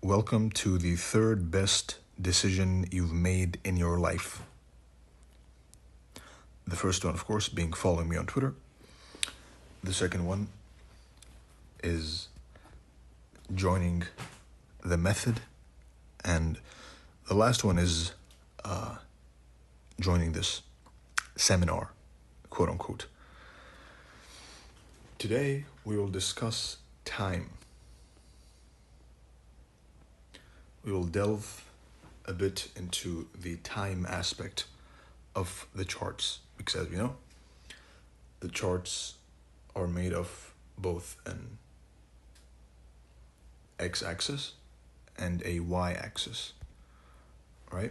Welcome to the third best decision you've made in your life. The first one, of course, being following me on Twitter. The second one is joining the method. And the last one is joining this seminar, quote unquote. Today, we will discuss time. We will delve a bit into the time aspect of the charts, because as we know, the charts are made of both an x-axis and a y-axis, right?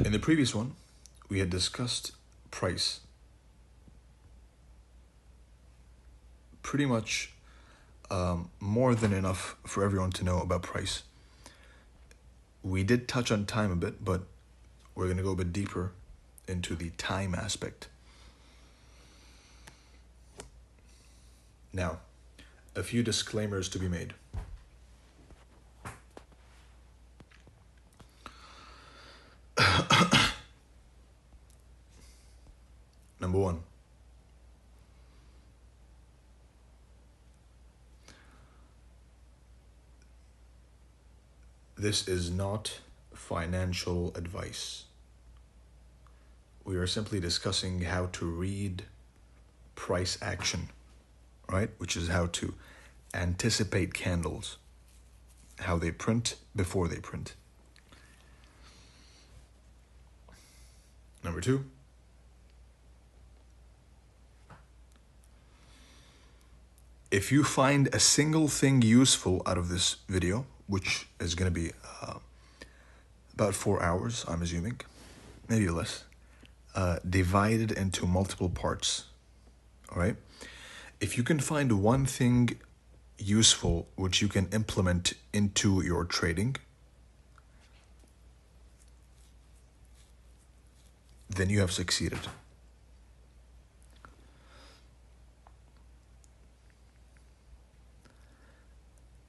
In the previous one, we had discussed price. Pretty much more than enough for everyone to know about price. We did touch on time a bit, but we're going to go a bit deeper into the time aspect. Now, a few disclaimers to be made. Number one, this is not financial advice. We are simply discussing how to read price action, right? Which is how to anticipate candles, how they print before they print. Number two, if you find a single thing useful out of this video, which is going to be about 4 hours, I'm assuming, maybe less, divided into multiple parts, all right? If you can find one thing useful which you can implement into your trading, then you have succeeded.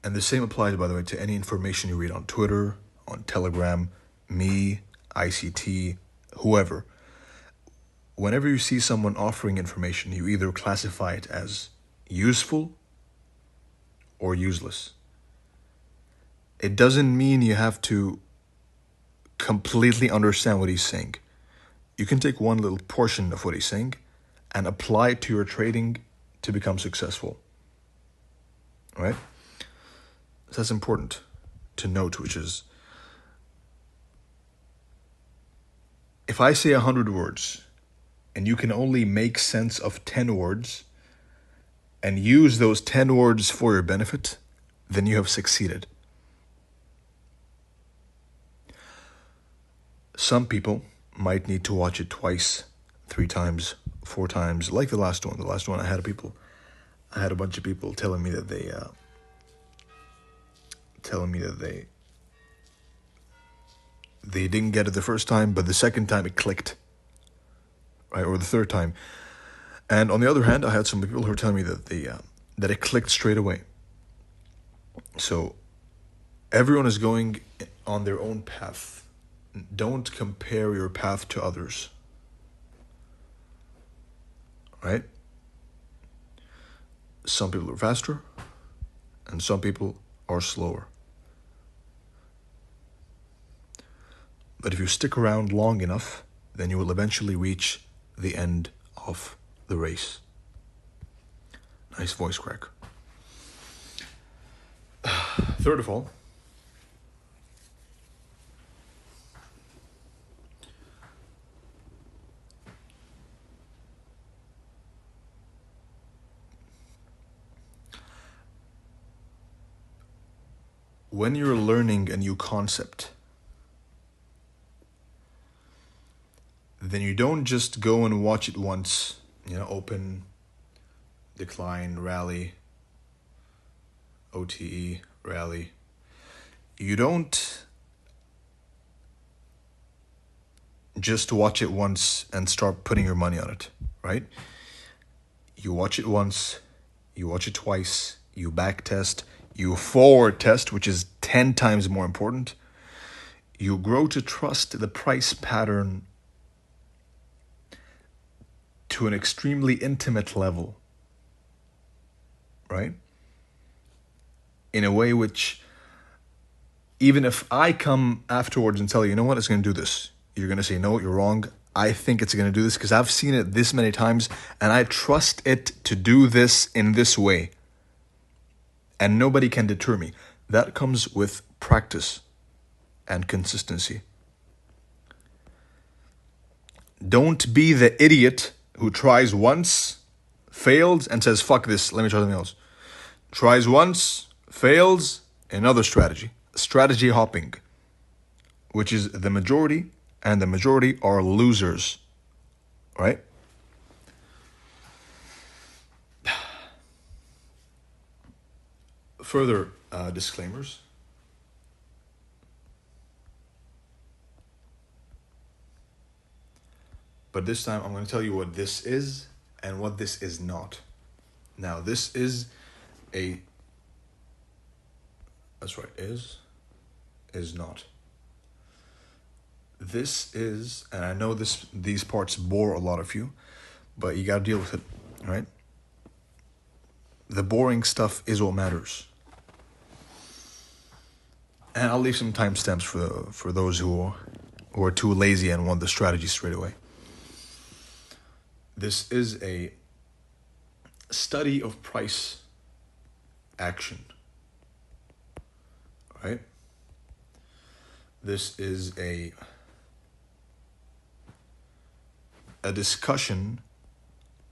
And the same applies, by the way, to any information you read on Twitter, on Telegram, me, ICT, whoever. Whenever you see someone offering information, you either classify it as useful or useless. It doesn't mean you have to completely understand what he's saying. You can take one little portion of what he's saying and apply it to your trading to become successful. All right? So that's important to note, which is, if I say 100 words and you can only make sense of 10 words and use those 10 words for your benefit, then you have succeeded. Some people might need to watch it twice, 3 times, 4 times, like the last one. The last one I had a bunch of people telling me that they didn't get it the first time, but the second time it clicked, right? Or the third time. And on the other hand, I had some people who were telling me that that it clicked straight away. So everyone is going on their own path. Don't compare your path to others, right? Some people are faster and some people are slower. But if you stick around long enough, then you will eventually reach the end of the race. Nice voice crack. Third of all, when you're learning a new concept, then you don't just go and watch it once, open, decline, rally, OTE, rally. You don't just watch it once and start putting your money on it, right? You watch it once, you watch it twice, you back test, you forward test, which is 10 times more important. You grow to trust the price pattern to an extremely intimate level, right? In a way which, even if I come afterwards and tell you, you know what, it's going to do this, you're going to say, no, you're wrong. I think it's going to do this because I've seen it this many times and I trust it to do this in this way. And nobody can deter me. That comes with practice and consistency. Don't be the idiot who tries once, fails, and says, fuck this, let me try something else. Tries once, fails, another strategy. Strategy hopping, which is the majority, and the majority are losers, right? Further disclaimers. But this time I'm going to tell you what this is and what this is not. Now, this is that's right, is not. This is, and I know these parts bore a lot of you, but you got to deal with it, right? The boring stuff is what matters. And I'll leave some timestamps for those who are too lazy and want the strategy straight away. This is a study of price action, right? This is a discussion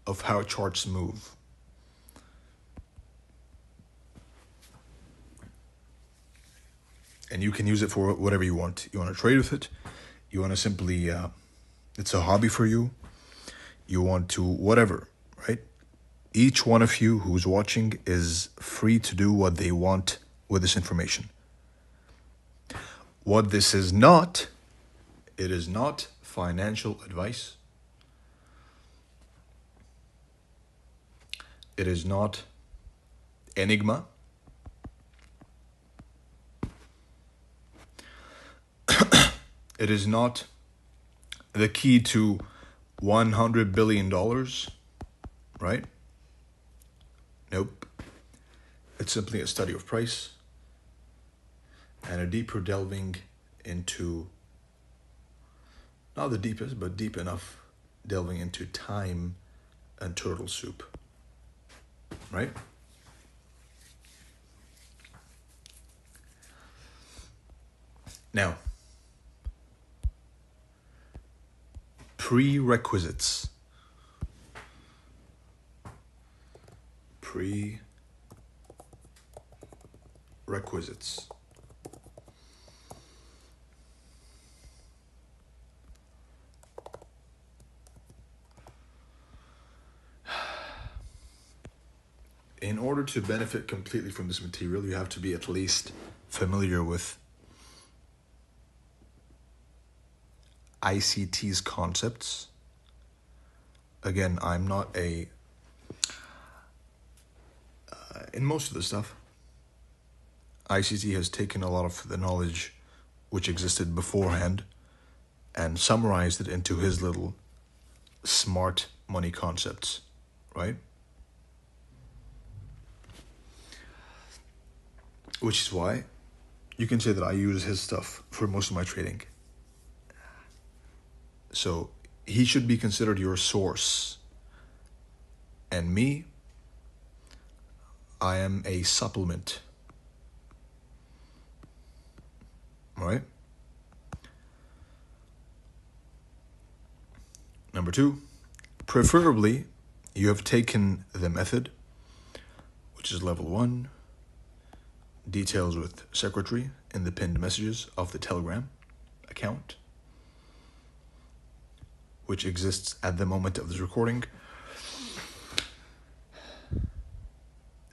of how charts move. And you can use it for whatever you want. You want to trade with it. You want to simply, it's a hobby for you. You want to, whatever, right? Each one of you who's watching is free to do what they want with this information. What this is not, it is not financial advice. It is not enigma. It is not the key to $100 billion, right? Nope. It's simply a study of price and a deeper delving into, not the deepest, but deep enough delving into time and turtle soup, right? Now, prerequisites. Prerequisites. In order to benefit completely from this material, you have to be at least familiar with ICT's concepts. Again, I'm not in most of the stuff, ICT has taken a lot of the knowledge which existed beforehand and summarized it into his little smart money concepts, right? Which is why you can say that I use his stuff for most of my trading. So he should be considered your source. And me, I am a supplement. Right? Number 2, preferably you have taken the method, which is level 1, details with secretary in the pinned messages of the Telegram account, which exists at the moment of this recording.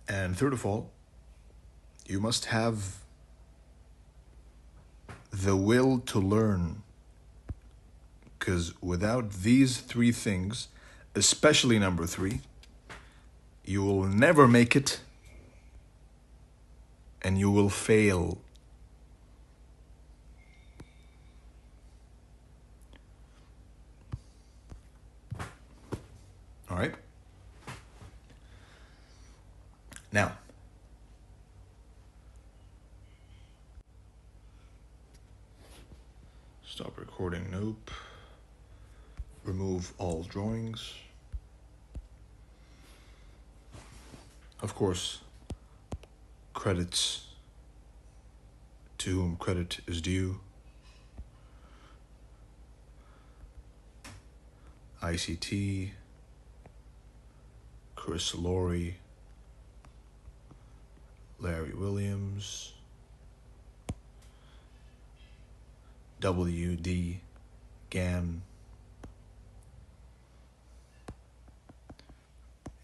And third of all, you must have the will to learn, because without these 3 things, especially number 3, you will never make it, and you will fail. All right? Now, stop recording. Nope. Remove all drawings. Of course, credits to whom credit is due. ICT, Chris Laurie, Larry Williams, WD Gann,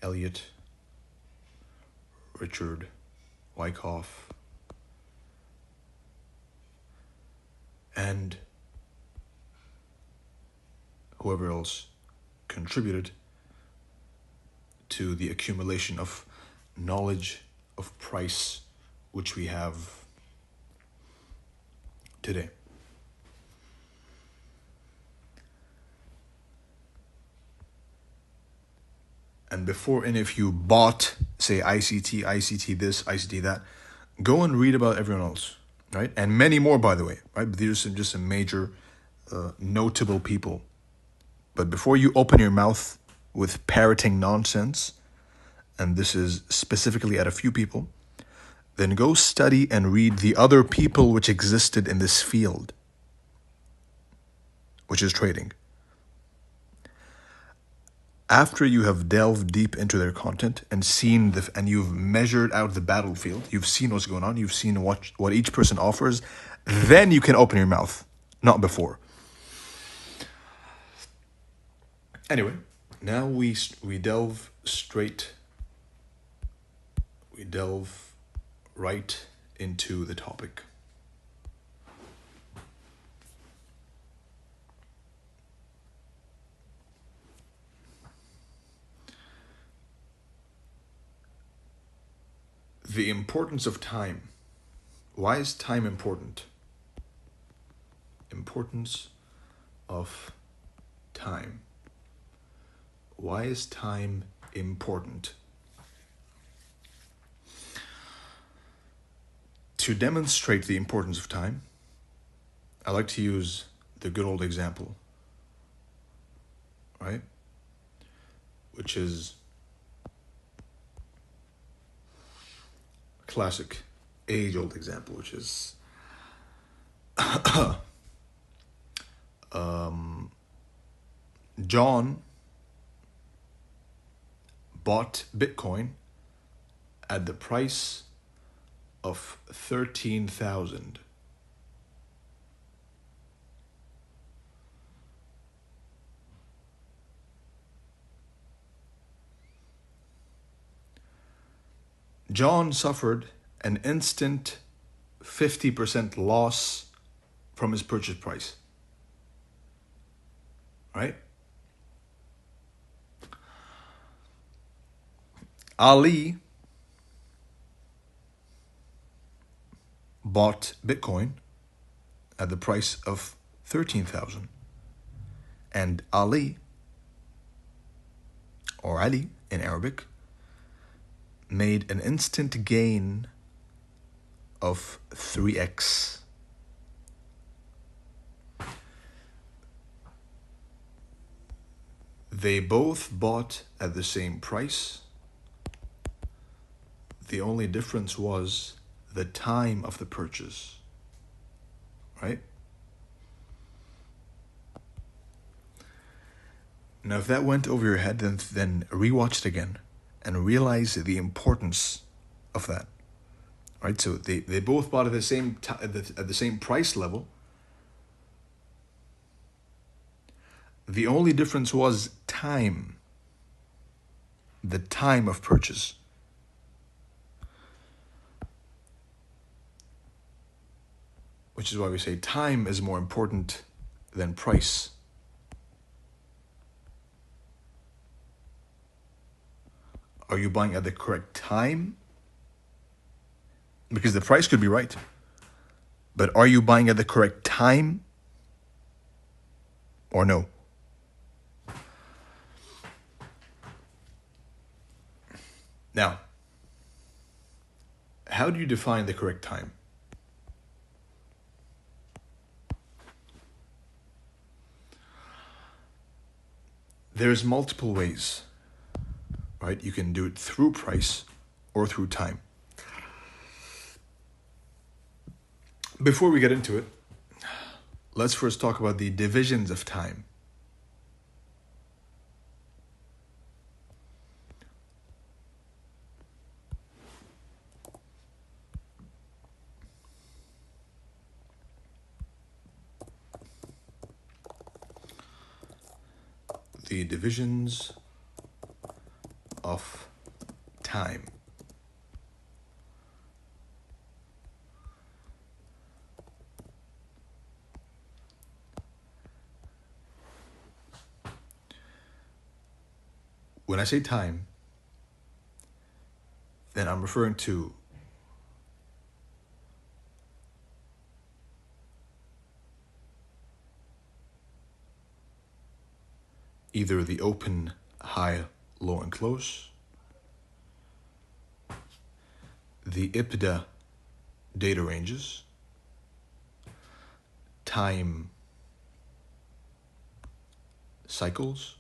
Elliot, Richard Wyckoff, and whoever else contributed to the accumulation of knowledge of price which we have today. And before any of you bought, say, ICT this, ICT that, go and read about everyone else, right? And many more, by the way, right? But these are just some major, notable people. But before you open your mouth with parroting nonsense, and this is specifically at a few people, then go study and read the other people which existed in this field, which is trading. After you have delved deep into their content and seen and you've measured out the battlefield, you've seen what's going on, you've seen what each person offers, then you can open your mouth, not before. Anyway, now we delve right into the topic. The importance of time. Why is time important? Importance of time. Why is time important? To demonstrate the importance of time, I like to use the good old example, right? Which is a classic, age-old example, which is John bought Bitcoin at the price of 13,000. John suffered an instant 50% loss from his purchase price. Right? Ali bought Bitcoin at the price of 13,000. And Ali, or Ali in Arabic, made an instant gain of 3x. They both bought at the same price. The only difference was the time of the purchase, right? Now, if that went over your head, then rewatch it again and realize the importance of that, right? So they both bought at the same at the same price level. The only difference was time, the time of purchase. Which is why we say time is more important than price. Are you buying at the correct time? Because the price could be right. But are you buying at the correct time or no? Now, how do you define the correct time? There's multiple ways, right? You can do it through price or through time. Before we get into it, let's first talk about the divisions of time. The divisions of time. When I say time, then I'm referring to either the open, high, low, and close, the IPDA data ranges, time cycles,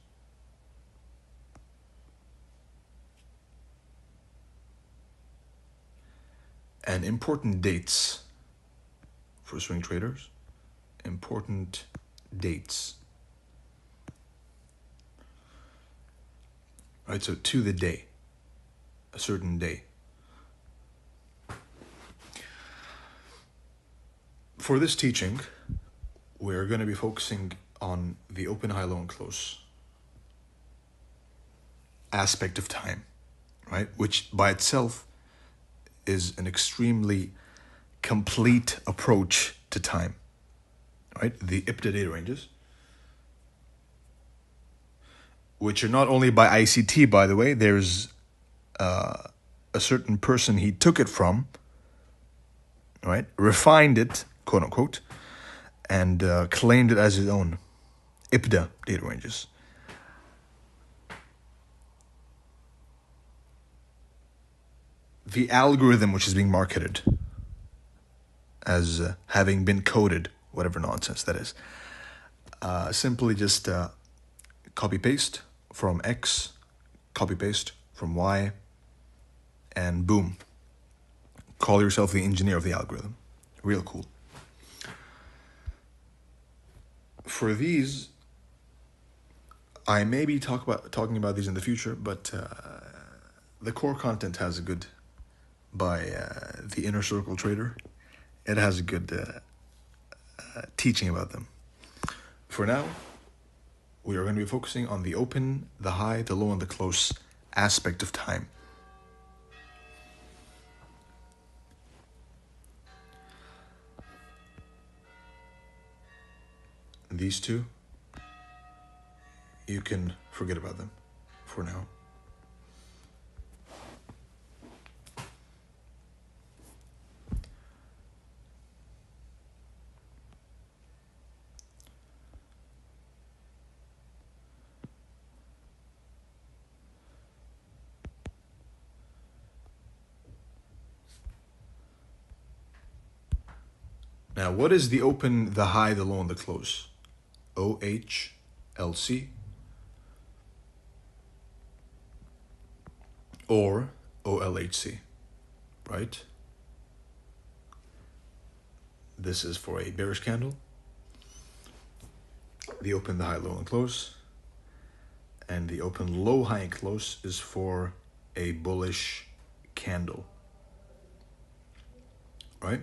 and important dates for swing traders. Important dates. Right, so to the day, a certain day. For this teaching, we're going to be focusing on the open, high, low, and close aspect of time, right? Which by itself is an extremely complete approach to time, right? The IPDA data ranges, which are not only by ICT, by the way. There's a certain person he took it from, right? Refined it, quote unquote, and claimed it as his own. IPDA data ranges. The algorithm which is being marketed as having been coded, whatever nonsense that is, simply just copy-paste from X, copy-paste from Y, and boom. Call yourself the engineer of the algorithm. Real cool. For these, I may be talking about these in the future, but the core content has a good, by the Inner Circle Trader, it has a good teaching about them. For now, we are going to be focusing on the open, the high, the low, and the close aspect of time. These two, you can forget about them for now. Now, what is the open, the high, the low, and the close? OHLC or OLHC, right? This is for a bearish candle. The open, the high, low, and close. And the open, low, high, and close is for a bullish candle, right?